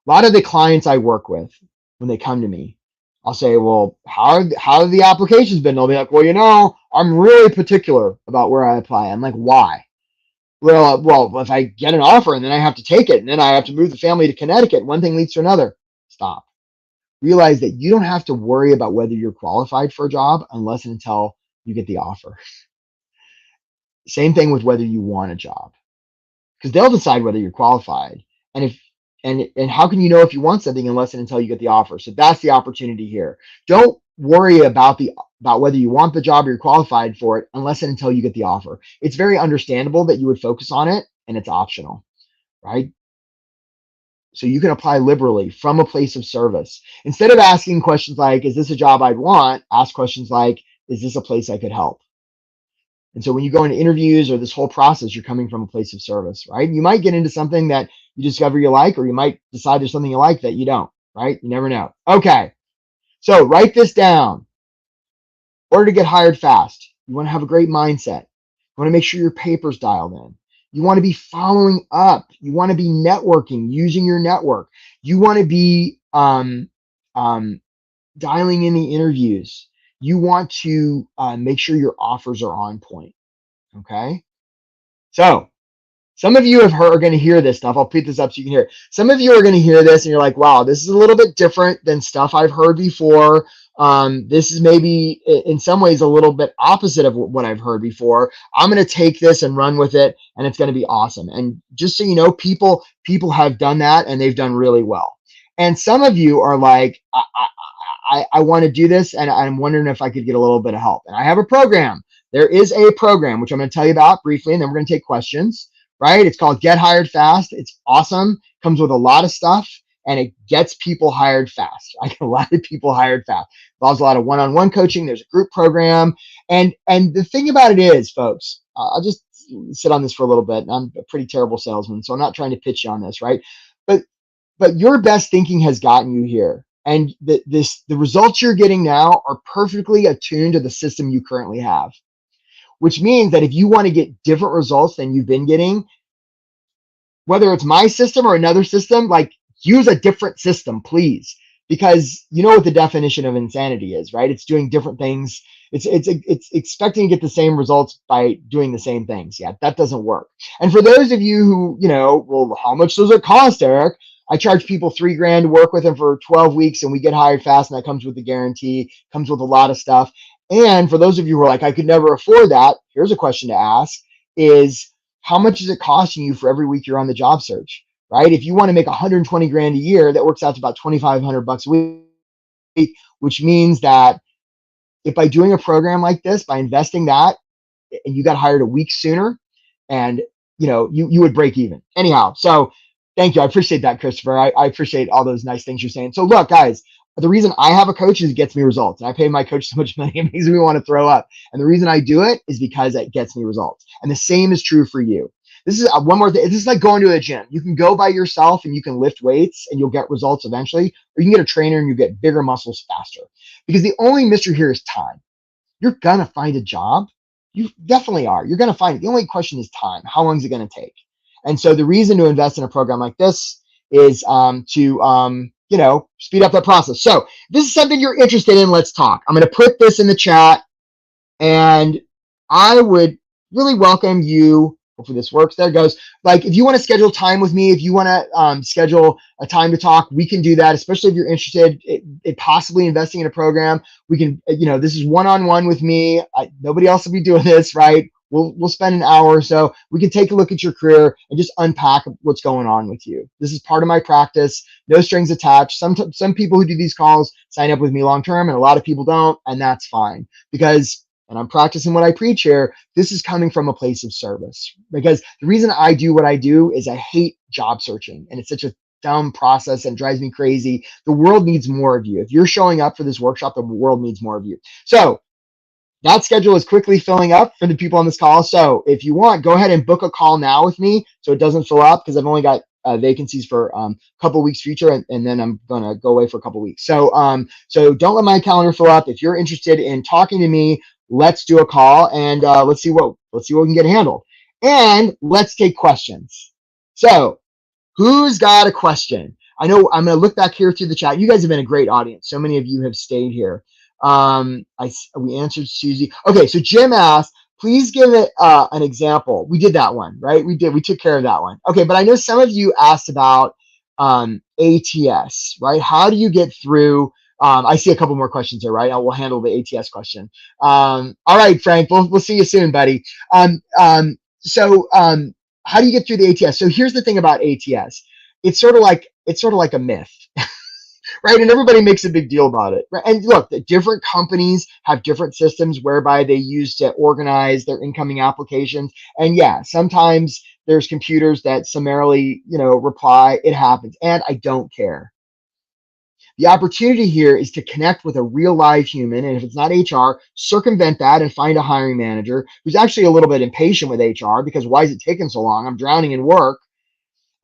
A lot of the clients I work with, when they come to me, I'll say, well, how have the applications been? They'll be like, well, I'm really particular about where I apply. I'm like, why? Well, if I get an offer and then I have to take it and then I have to move the family to Connecticut, one thing leads to another. Stop. Realize that you don't have to worry about whether you're qualified for a job unless and until you get the offer. Same thing with whether you want a job, because they'll decide whether you're qualified. And how can you know if you want something unless and until you get the offer? So that's the opportunity here. Don't worry about whether you want the job or you're qualified for it unless and until you get the offer. It's very understandable that you would focus on it, and it's optional, right? So you can apply liberally from a place of service. Instead of asking questions like, is this a job I'd want? Ask questions like, is this a place I could help? And so when you go into interviews or this whole process, you're coming from a place of service, right? You might get into something that you discover you like, or you might decide there's something you like that you don't, right? You never know. Okay. So write this down. In order to get hired fast, you want to have a great mindset. You want to make sure your paper's dialed in. You want to be following up. You want to be networking, using your network. You want to be dialing in the interviews. You want to make sure your offers are on point. Okay. So some of you are going to hear this stuff. I'll put this up so you can hear it. Some of you are going to hear this and you're like, wow, this is a little bit different than stuff I've heard before. This is maybe in some ways a little bit opposite of what I've heard before. I'm going to take this and run with it, and it's going to be awesome. And just so you know, people have done that and they've done really well. And some of you are like, I want to do this, and I'm wondering if I could get a little bit of help. And I have a program. There is a program, which I'm going to tell you about briefly, and then we're going to take questions, right? It's called Get Hired Fast. It's awesome. Comes with a lot of stuff, and it gets people hired fast. I get a lot of people hired fast. Involves a lot of one-on-one coaching. There's a group program. And the thing about it is, folks, I'll just sit on this for a little bit. I'm a pretty terrible salesman, so I'm not trying to pitch you on this, right? But your best thinking has gotten you here. And the results you're getting now are perfectly attuned to the system you currently have, which means that if you want to get different results than you've been getting, whether it's my system or another system, like use a different system, please. Because you know what the definition of insanity is, right? It's doing different things. It's expecting to get the same results by doing the same things. Yeah, that doesn't work. And for those of you who, well, how much does it cost, Eric? I charge people $3,000 to work with them for 12 weeks, and we get hired fast, and that comes with the guarantee, comes with a lot of stuff. And for those of you who are like, I could never afford that, here's a question to ask is, how much is it costing you for every week you're on the job search, right? If you want to make $120,000 a year, that works out to about $2,500 a week, which means that if by doing a program like this, by investing that, and you got hired a week sooner, and you would break even. Anyhow, so thank you. I appreciate that, Christopher. I appreciate all those nice things you're saying. So look, guys, the reason I have a coach is it gets me results. And I pay my coach so much money, it makes me want to throw up. And the reason I do it is because it gets me results. And the same is true for you. This is one more thing. This is like going to a gym. You can go by yourself and you can lift weights and you'll get results eventually, or you can get a trainer and you get bigger muscles faster. Because the only mystery here is time. You're going to find a job. You definitely are. You're going to find it. The only question is time. How long is it going to take? And so the reason to invest in a program like this is to speed up that process. So if this is something you're interested in, let's talk. I'm going to put this in the chat, and I would really welcome you. Hopefully this works. There it goes. Like, if you want to schedule time with me, if you want to schedule a time to talk, we can do that, especially if you're interested in possibly investing in a program. We can, this is one-on-one with me. Nobody else will be doing this, right? We'll spend an hour or so. We can take a look at your career and just unpack what's going on with you. This is part of my practice. No strings attached. Some people who do these calls sign up with me long-term, and a lot of people don't, and that's fine. Because, and I'm practicing what I preach here, this is coming from a place of service. Because the reason I do what I do is I hate job searching, and it's such a dumb process and drives me crazy. The world needs more of you. If you're showing up for this workshop, the world needs more of you. So that schedule is quickly filling up for the people on this call. So if you want, go ahead and book a call now with me so it doesn't fill up, because I've only got vacancies for a couple of weeks future, and then I'm going to go away for a couple of weeks. So don't let my calendar fill up. If you're interested in talking to me, let's do a call, and let's see what we can get handled. And let's take questions. So who's got a question? I know I'm going to look back here through the chat. You guys have been a great audience. So many of you have stayed here. We answered Susie. Okay, so Jim asked, please give it an example. We did that one, right? We took care of that one. Okay, but I know some of you asked about ATS, right? How do you get through? I see a couple more questions here, right? We'll handle the ATS question. All right, Frank, we'll see you soon, buddy. So how do you get through the ATS? So here's the thing about ATS. It's sort of like a myth. Right, and everybody makes a big deal about it. Right? And look, the different companies have different systems whereby they use to organize their incoming applications. And yeah, sometimes there's computers that summarily, reply. It happens, and I don't care. The opportunity here is to connect with a real live human, and if it's not HR, circumvent that and find a hiring manager who's actually a little bit impatient with HR, because why is it taking so long? I'm drowning in work.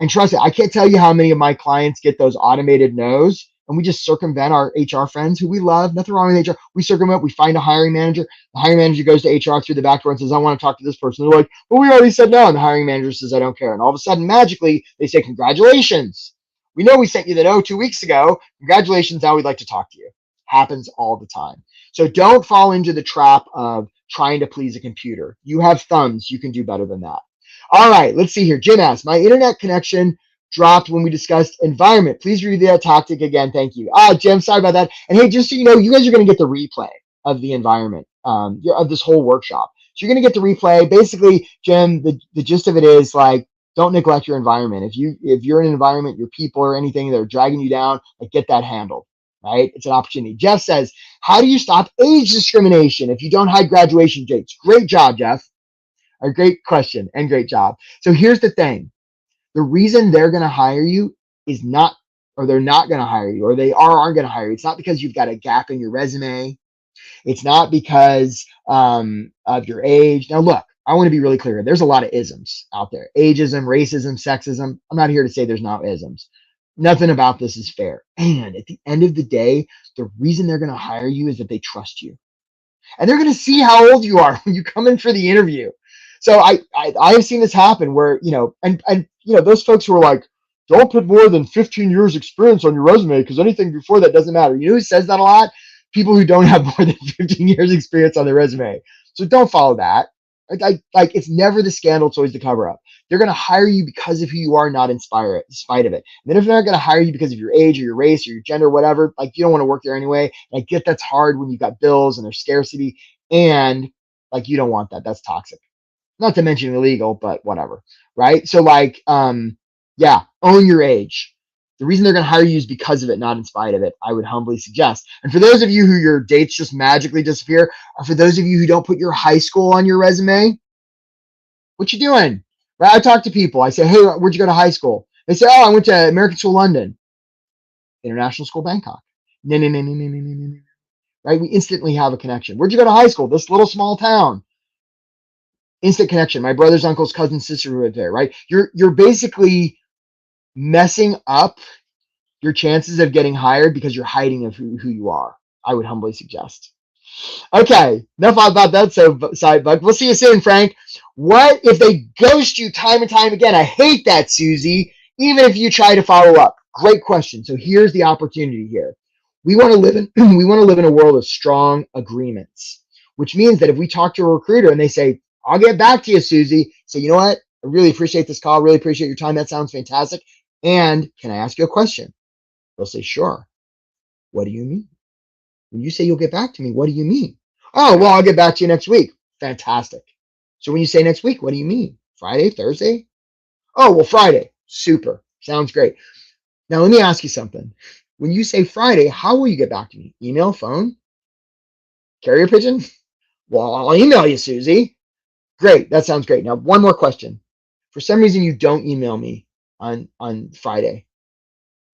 And trust me, I can't tell you how many of my clients get those automated no's. and we just circumvent our HR friends who we love. Nothing wrong with HR. We circumvent, we find a hiring manager. The hiring manager goes to HR through the back door and says, I want to talk to this person. They're like, well, we already said no. And the hiring manager says, I don't care. And all of a sudden, magically, they say, congratulations. We know we sent you the no 2 weeks ago. Congratulations. Now we'd like to talk to you. Happens all the time. So don't fall into the trap of trying to please a computer. You have thumbs. You can do better than that. All right, let's see here. Jim asks, my internet connection dropped when we discussed environment. Please review that tactic again. Thank you. Jim, sorry about that. And hey, just so you know, you guys are going to get the replay of the environment, of this whole workshop. So you're going to get the replay. Basically, Jim, the gist of it is like, don't neglect your environment. If you're in an environment, your people or anything that are dragging you down, like get that handled, right? It's an opportunity. Jeff says, how do you stop age discrimination if you don't hide graduation dates? Great job, Jeff. A great question and great job. So here's the thing. The reason they're going to hire you is not, or they're not going to hire you, or they aren't going to hire you. It's not because you've got a gap in your resume. It's not because of your age. Now, look, I want to be really clear. There's a lot of isms out there. Ageism, racism, sexism. I'm not here to say there's not isms. Nothing about this is fair. And at the end of the day, the reason they're going to hire you is that they trust you. And they're going to see how old you are when you come in for the interview. So I have seen this happen where, and those folks who are like, don't put more than 15 years experience on your resume because anything before that doesn't matter. You know who says that a lot? People who don't have more than 15 years experience on their resume. So don't follow that. Like it's never the scandal, it's always the cover up. They're going to hire you because of who you are, not in spite of it. And then if they're not going to hire you because of your age or your race or your gender, or whatever, like you don't want to work there anyway. And I get that's hard when you've got bills and there's scarcity, and like you don't want that. That's toxic. Not to mention illegal, but whatever, right? So like, yeah, own your age. The reason they're going to hire you is because of it, not in spite of it, I would humbly suggest. And for those of you who your dates just magically disappear, or for those of you who don't put your high school on your resume, what you doing? Right? I talk to people. I say, hey, where'd you go to high school? They say, oh, I went to American School London, International School Bangkok. No. Right? We instantly have a connection. Where'd you go to high school? This little small town. Instant connection. My brother's uncle's cousin, sister who lived there, right? You're basically messing up your chances of getting hired because you're hiding of who you are. I would humbly suggest. Okay, enough about that side bug. We'll see you soon, Frank. What if they ghost you time and time again? I hate that, Susie, even if you try to follow up. Great question. So here's the opportunity here. We want to live in a world of strong agreements, which means that if we talk to a recruiter and they say, I'll get back to you, Susie. Say, you know what? I really appreciate this call. Really appreciate your time. That sounds fantastic. And can I ask you a question? They'll say, sure. What do you mean? When you say you'll get back to me, what do you mean? Oh, well, I'll get back to you next week. Fantastic. So when you say next week, what do you mean? Friday, Thursday? Oh, well, Friday. Super. Sounds great. Now, let me ask you something. When you say Friday, how will you get back to me? Email, phone, carrier pigeon? Well, I'll email you, Susie. Great. That sounds great. Now, one more question. For some reason, you don't email me on Friday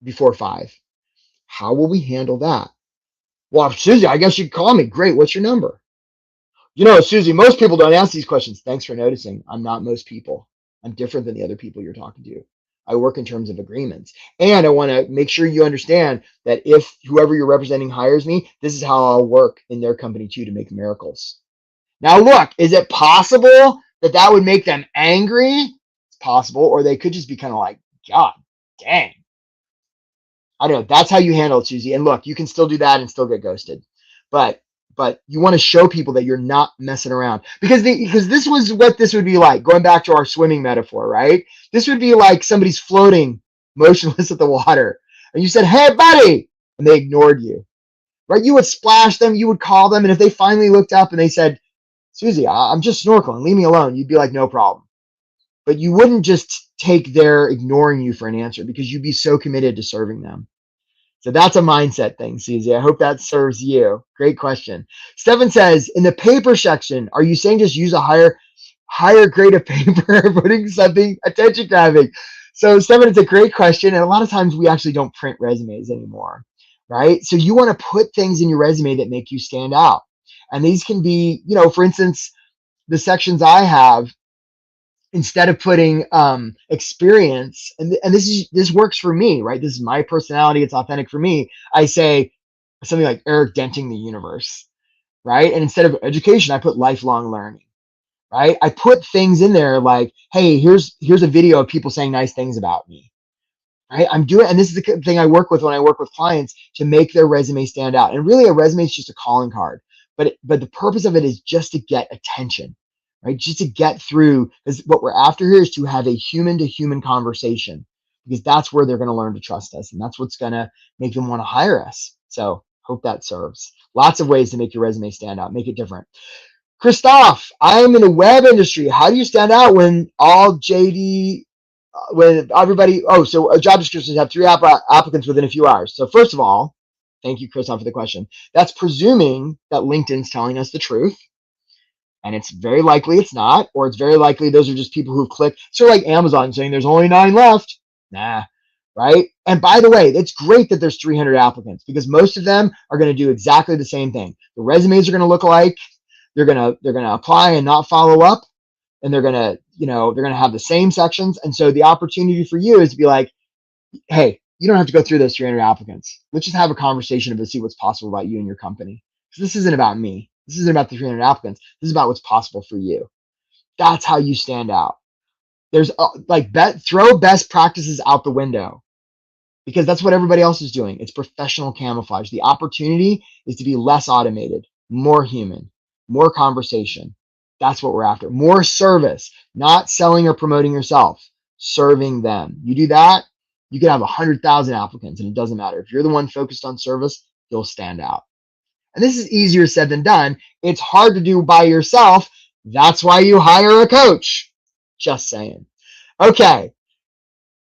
before 5. How will we handle that? Well, Susie, I guess you could call me. Great. What's your number? Susie, most people don't ask these questions. Thanks for noticing. I'm not most people. I'm different than the other people you're talking to. I work in terms of agreements. And I want to make sure you understand that if whoever you're representing hires me, this is how I'll work in their company too to make miracles. Now, look, is it possible that would make them angry? It's possible. Or they could just be kind of like, God dang. I don't know. That's how you handle it, Susie. And look, you can still do that and still get ghosted. But you want to show people that you're not messing around. Because this was what this would be like. Going back to our swimming metaphor, right? This would be like somebody's floating motionless at the water. And you said, hey, buddy. And they ignored you. Right? You would splash them. You would call them. And if they finally looked up and they said, Susie, I'm just snorkeling. Leave me alone. You'd be like, no problem. But you wouldn't just take their ignoring you for an answer because you'd be so committed to serving them. So that's a mindset thing, Susie. I hope that serves you. Great question. Stephen says, in the paper section, are you saying just use a higher grade of paper, putting something attention grabbing? So Stephen, it's a great question. And a lot of times we actually don't print resumes anymore, right? So you want to put things in your resume that make you stand out. And these can be, for instance, the sections I have instead of putting experience, and this works for me, right? This is my personality. It's authentic for me. I say something like Eric denting the universe, right? And instead of education, I put lifelong learning, right? I put things in there like, hey, here's a video of people saying nice things about me, right? I'm doing, and this is the thing I work with when I work with clients to make their resume stand out. And really, a resume is just a calling card, but the purpose of it is just to get attention, right? Just to get through, because what we're after here is to have a human to human conversation, because that's where they're going to learn to trust us, and that's what's going to make them want to hire us. So hope that serves. Lots of ways to make your resume stand out, make it different. Christoph, I'm in the web industry. How do you stand out when all JD, when everybody, so job descriptions have 3 applicants within a few hours. So first of all, thank you, Christoph, for the question. That's presuming that LinkedIn's telling us the truth. And it's very likely it's not, or it's very likely those are just people who've clicked. So like Amazon saying there's only 9 left. Nah, right? And by the way, it's great that there's 300 applicants because most of them are going to do exactly the same thing. The resumes are going to look alike. They're gonna apply and not follow up, and they're gonna have the same sections. And so the opportunity for you is to be like, hey, you don't have to go through those 300 applicants. Let's just have a conversation to see what's possible about you and your company. Because this isn't about me. This isn't about the 300 applicants. This is about what's possible for you. That's how you stand out. There's throw best practices out the window, because that's what everybody else is doing. It's professional camouflage. The opportunity is to be less automated, more human, more conversation. That's what we're after. More service, not selling or promoting yourself, serving them. You do that, you can have 100,000 applicants, and it doesn't matter. If you're the one focused on service, you'll stand out. And this is easier said than done. It's hard to do by yourself. That's why you hire a coach. Just saying. Okay.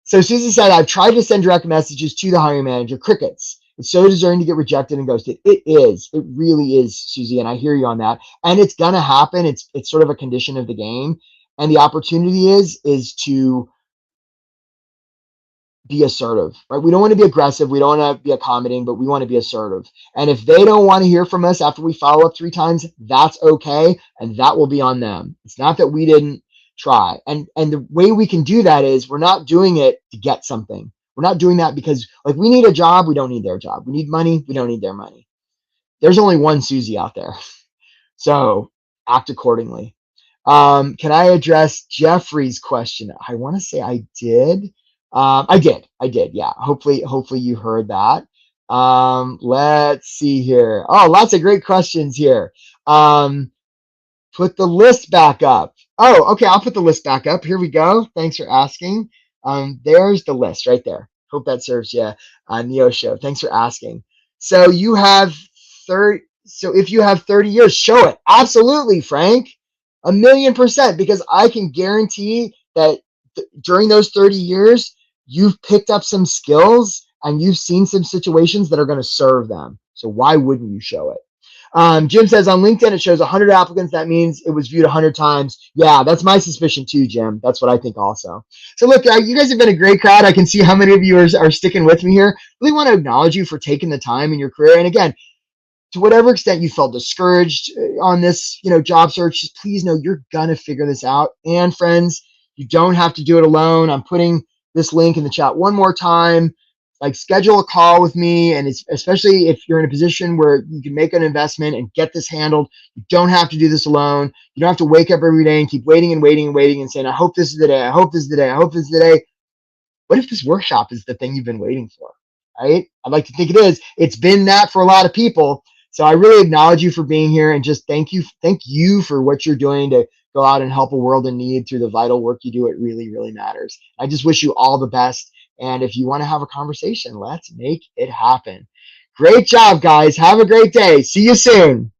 So Susie said, I've tried to send direct messages to the hiring manager. Crickets. It's so deserving to get rejected and ghosted. It is. It really is, Susie, and I hear you on that. And it's gonna happen. It's sort of a condition of the game. And the opportunity is to be assertive, right? We don't want to be aggressive. We don't want to be accommodating, but we want to be assertive. And if they don't want to hear from us after we follow up 3 times, that's okay. And that will be on them. It's not that we didn't try. And the way we can do that is we're not doing it to get something. We're not doing that because like we need a job. We don't need their job. We need money. We don't need their money. There's only one Susie out there. So act accordingly. Can I address Jeffrey's question? I want to say I did. I did. Yeah. Hopefully you heard that. Let's see here. Oh, lots of great questions here. Put the list back up. Oh, okay. I'll put the list back up. Here we go. Thanks for asking. There's the list right there. Hope that serves you, Neo Show. Thanks for asking. So you have 30. So if you have 30 years, show it. Absolutely, Frank. 1,000,000%, because I can guarantee that during those 30 years, you've picked up some skills and you've seen some situations that are going to serve them. So why wouldn't you show it? Jim says on LinkedIn, it shows 100 applicants. That means it was viewed 100 times. Yeah, that's my suspicion too, Jim. That's what I think also. So look, you guys have been a great crowd. I can see how many of you are sticking with me here. Really want to acknowledge you for taking the time in your career. And again, to whatever extent you felt discouraged on this, job search, just please know you're gonna figure this out. And friends, you don't have to do it alone. I'm putting this link in the chat one more time. Like, schedule a call with me, and especially if you're in a position where you can make an investment and get this handled. You don't have to do this alone. You don't have to wake up every day and keep waiting and waiting and waiting and saying, I hope this is the day. I hope this is the day. I hope this is the day. What if this workshop is the thing you've been waiting for, right? I'd like to think it is. It's been that for a lot of people. So I really acknowledge you for being here, and just thank you for what you're doing to go out and help a world in need through the vital work you do. It really, really matters. I just wish you all the best. And if you want to have a conversation, let's make it happen. Great job, guys. Have a great day. See you soon.